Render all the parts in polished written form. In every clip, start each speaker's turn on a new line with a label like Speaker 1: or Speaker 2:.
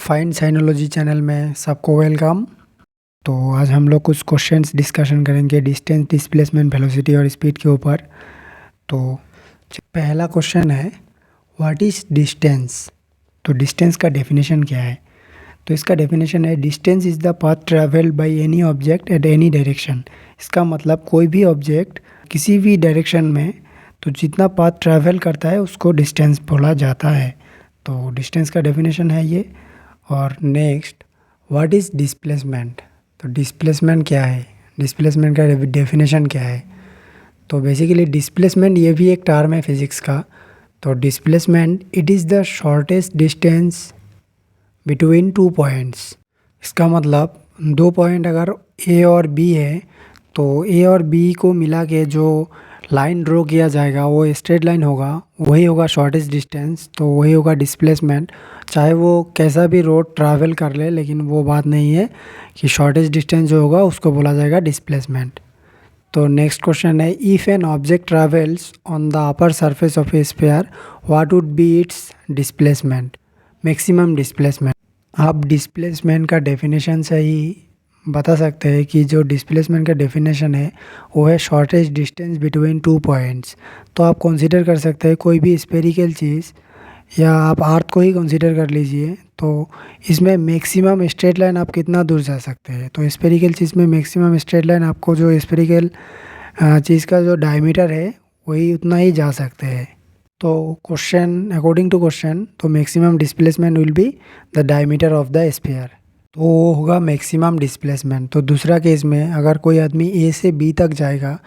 Speaker 1: Fine साइनोलॉजी channel में सबको welcome. तो आज हम लोग कुछ क्वेश्चंस डिस्कशन करेंगे डिस्टेंस, डिस्प्लेसमेंट, वेलोसिटी और स्पीड के ऊपर। तो पहला क्वेश्चन है व्हाट इज़ डिस्टेंस। तो डिस्टेंस का डेफिनेशन क्या है? तो इसका डेफिनेशन है distance is the path travelled by any object at any direction. इसका मतलब कोई भी ऑब्जेक्ट किसी भी डायरेक्शन में तो जितना पाथ ट्रैवल करता है उसको डिस्टेंस बोला जाता है। तो डिस्टेंस का डेफिनेशन है ये। और नेक्स्ट व्हाट इज़ डिस्प्लेसमेंट। तो डिस्प्लेसमेंट क्या है, डिस्प्लेसमेंट का डेफिनेशन क्या है? तो बेसिकली डिस्प्लेसमेंट ये भी एक टर्म है फिज़िक्स का। तो displacement it is the shortest distance between two points. इसका मतलब दो पॉइंट अगर ए और बी है तो ए और बी को मिला के जो लाइन ड्रॉ किया जाएगा वो स्ट्रेट लाइन होगा, वही होगा शॉर्टेस्ट डिस्टेंस, तो वही होगा डिस्प्लेसमेंट। चाहे वो कैसा भी रोड ट्रैवल कर ले लेकिन वो बात नहीं है कि शॉर्टेस्ट डिस्टेंस जो होगा उसको बोला जाएगा डिस्प्लेसमेंट। तो नेक्स्ट क्वेश्चन है if an object travels on the upper surface of A sphere what would be it's displacement, maximum displacement. आप डिस्प्लेसमेंट का डेफिनेशन से ही बता सकते हैं कि जो डिस्प्लेसमेंट का डेफिनेशन है वो है shortest distance between two points. तो आप कंसीडर कर सकते हैं कोई भी स्फेरिकल चीज़ या आप अर्थ को ही कंसीडर कर लीजिए। तो इसमें मैक्सिमम स्ट्रेट लाइन आप कितना दूर जा सकते हैं। तो स्फेरिकल चीज़ में मैक्सिमम स्ट्रेट लाइन आपको जो स्फेरिकल चीज़ का जो डायमीटर है वही उतना ही जा सकते हैं। तो क्वेश्चन अकॉर्डिंग टू क्वेश्चन तो maximum displacement will be the diameter of the sphere. तो वो होगा मैक्सिमम डिस्प्लेसमेंट। तो दूसरा केस में अगर कोई आदमी ए से बी तक जाएगा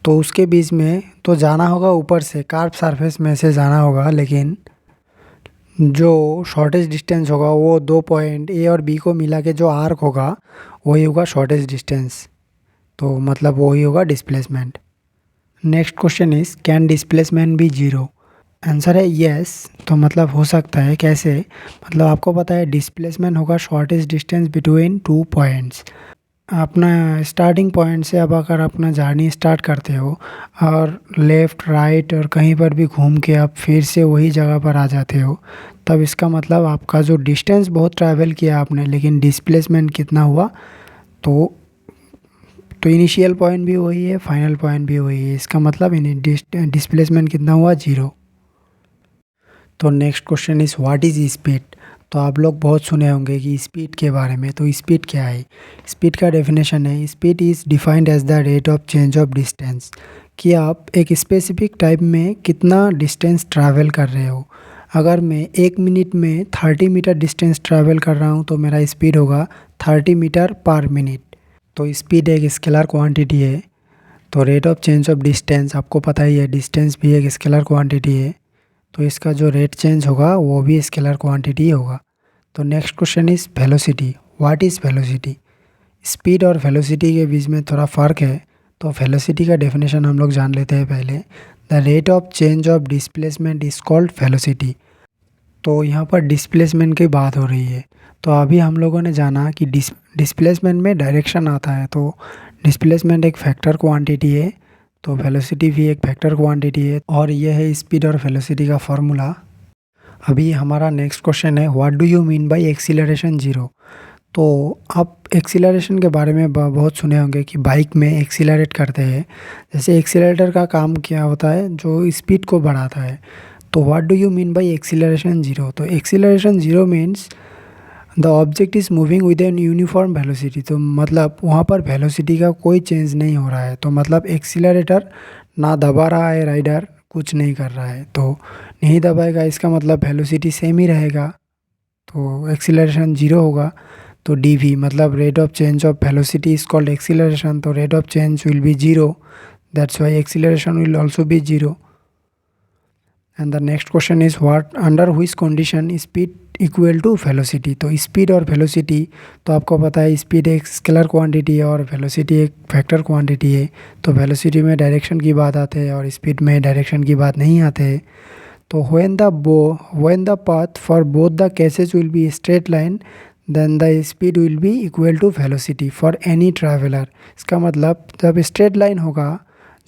Speaker 1: तो उसके बीच में तो जाना होगा ऊपर से कर्व सरफेस में से जाना होगा, लेकिन जो शॉर्टेस्ट डिस्टेंस होगा वो दो पॉइंट ए और बी को मिला के जो आर्क होगा वही होगा शॉर्टेस्ट डिस्टेंस। तो मतलब वही होगा displacement. Next question is can displacement be zero. Answer है यस। तो मतलब हो सकता है कैसे, मतलब आपको पता है डिस्प्लेसमेंट होगा shortest distance between two points. अपना स्टार्टिंग पॉइंट से अब अगर अपना जर्नी स्टार्ट करते हो और लेफ़्ट राइट और कहीं पर भी घूम के आप फिर से वही जगह पर आ जाते हो, तब इसका मतलब आपका जो डिस्टेंस बहुत ट्रैवल किया आपने लेकिन डिस्प्लेसमेंट कितना हुआ। तो इनिशियल पॉइंट भी वही है, फाइनल पॉइंट भी वही है, इसका मतलब डिस्प्लेसमेंट कितना हुआ, जीरो। तो next question is what is speed. तो आप लोग बहुत सुने होंगे कि स्पीड के बारे में। तो स्पीड क्या है? स्पीड का डेफिनेशन है speed is defined as the rate of change of distance, कि आप एक स्पेसिफिक टाइम में कितना डिस्टेंस ट्रैवल कर रहे हो। अगर मैं 1 मिनट में 30 मीटर डिस्टेंस ट्रैवल कर रहा हूँ तो मेरा स्पीड होगा 30 मीटर पर मिनट। तो स्पीड एक स्केलर क्वांटिटी है। तो rate of change of distance आपको पता ही है, डिस्टेंस भी एक स्केलर क्वांटिटी है, तो इसका जो रेट चेंज होगा वो भी स्केलर क्वांटिटी होगा। तो next question is velocity. What is velocity. Speed और वेलोसिटी के बीच में थोड़ा फ़र्क है। तो वेलोसिटी का डेफिनेशन हम लोग जान लेते हैं पहले। The rate of change of displacement is called velocity. तो यहाँ पर डिस्प्लेसमेंट की बात हो रही है। तो अभी हम लोगों ने जाना कि डिस्प्लेसमेंट में डायरेक्शन आता है। तो डिस्प्लेसमेंट एक फैक्टर क्वांटिटी है, तो वेलोसिटी भी एक फैक्टर क्वांटिटी है, और यह है स्पीड और वेलोसिटी का फार्मूला। अभी हमारा नेक्स्ट क्वेश्चन है what do you mean by acceleration zero. तो आप एक्सीलरेशन के बारे में बहुत सुने होंगे कि बाइक में एक्सीलरेट करते हैं। जैसे एक्सीलरेटर का काम क्या होता है, जो स्पीड को बढ़ाता है। तो what do you mean by acceleration zero. तो acceleration zero means the object is moving with an uniform velocity. तो मतलब वहाँ पर वेलोसिटी का कोई चेंज नहीं हो रहा है। तो मतलब एक्सीलरेटर ना दबा रहा है, राइडर कुछ नहीं कर रहा है, तो नहीं दबाएगा, इसका मतलब वेलोसिटी सेम ही रहेगा, तो एक्सीलरेशन जीरो होगा। तो डी वी मतलब rate of change of velocity is called acceleration. तो rate of change will be zero, that's why acceleration will also be zero. And the next question is what under which condition speed equal to velocity. तो speed और velocity तो आपको पता है speed एक scalar quantity है और velocity एक फैक्टर क्वांटिटी है। तो वेलोसिटी में डायरेक्शन की बात आते हैं और स्पीड में डायरेक्शन की बात नहीं आते है। तो when the path for both the cases will be straight line then the speed will be equal to velocity for any traveler। इसका मतलब जब स्ट्रेट लाइन होगा,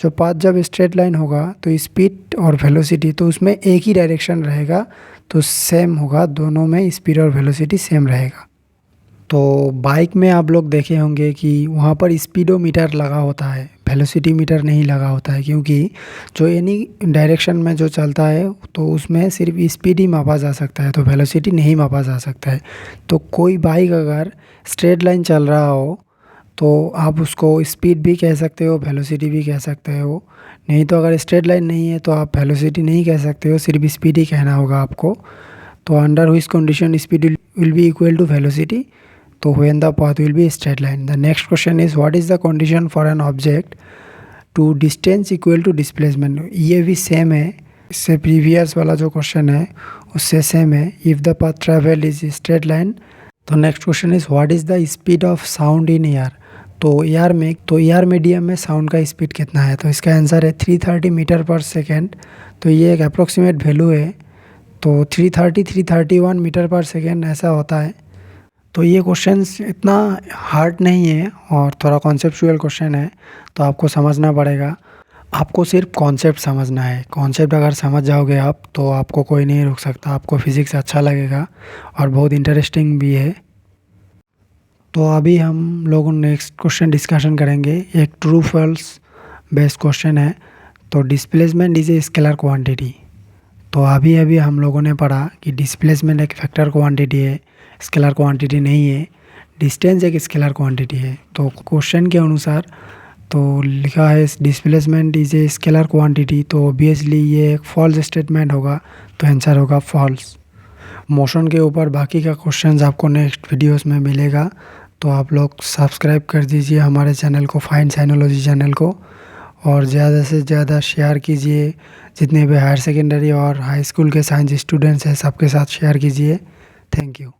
Speaker 1: जो पाथ जब स्ट्रेट लाइन होगा तो स्पीड और वेलोसिटी तो उसमें एक ही डायरेक्शन रहेगा, तो सेम होगा, दोनों में स्पीड और वेलोसिटी सेम रहेगा। तो बाइक में आप लोग देखे होंगे कि वहाँ पर स्पीडोमीटर लगा होता है, वेलोसिटी मीटर नहीं लगा होता है, क्योंकि जो एनी डायरेक्शन में जो चलता है तो उसमें सिर्फ स्पीड ही मापा जा सकता है, तो वेलोसिटी नहीं मापा जा सकता है। तो कोई बाइक अगर स्ट्रेट लाइन चल रहा हो तो आप उसको स्पीड भी कह सकते हो, वेलोसिटी भी कह सकते हो। नहीं तो अगर स्ट्रेट लाइन नहीं है तो आप वेलोसिटी नहीं कह सकते हो, सिर्फ स्पीड ही कहना होगा आपको। तो under which condition speed will be equal to velocity, तो when the path will be straight line. The next question is what is the condition for an object to distance equal to displacement. ये भी same है, इससे previous वाला जो question है उससे same है। If the path travel is straight line. तो next question is what is the speed of sound in air. तो एयर मीडियम में साउंड का स्पीड कितना है, तो इसका आंसर है 330 मीटर पर सेकेंड। तो ये एक अप्रोक्सीमेट वैल्यू है, तो 331 मीटर पर सेकेंड ऐसा होता है। तो ये क्वेश्चंस इतना हार्ड नहीं है और थोड़ा कॉन्सेप्चुअल क्वेश्चन है, तो आपको समझना पड़ेगा। आपको सिर्फ कॉन्सेप्ट समझना है, कॉन्सेप्ट अगर समझ जाओगे आप तो आपको कोई नहीं रोक सकता, आपको फिज़िक्स अच्छा लगेगा और बहुत इंटरेस्टिंग भी है। तो अभी हम लोग नेक्स्ट क्वेश्चन डिस्कशन करेंगे, एक ट्रू फॉल्स बेस्ड क्वेश्चन है। तो displacement is a scalar quantity. तो अभी हम लोगों ने पढ़ा कि डिस्प्लेसमेंट एक फैक्टर क्वांटिटी है, स्केलर क्वांटिटी नहीं है। डिस्टेंस एक स्केलर क्वांटिटी है। तो क्वेश्चन के अनुसार तो लिखा है displacement is a scalar quantity, तो ऑब्वियसली ये एक फॉल्स स्टेटमेंट होगा, तो आंसर होगा फॉल्स। मोशन के ऊपर बाकी का क्वेश्चंस आपको नेक्स्ट वीडियोस में मिलेगा, तो आप लोग सब्सक्राइब कर दीजिए हमारे चैनल को, फाइन साइनोलॉजी चैनल को, और ज़्यादा से ज़्यादा शेयर कीजिए। जितने भी हायर सेकेंडरी और हाई स्कूल के साइंस स्टूडेंट्स हैं सबके साथ शेयर कीजिए। Thank you.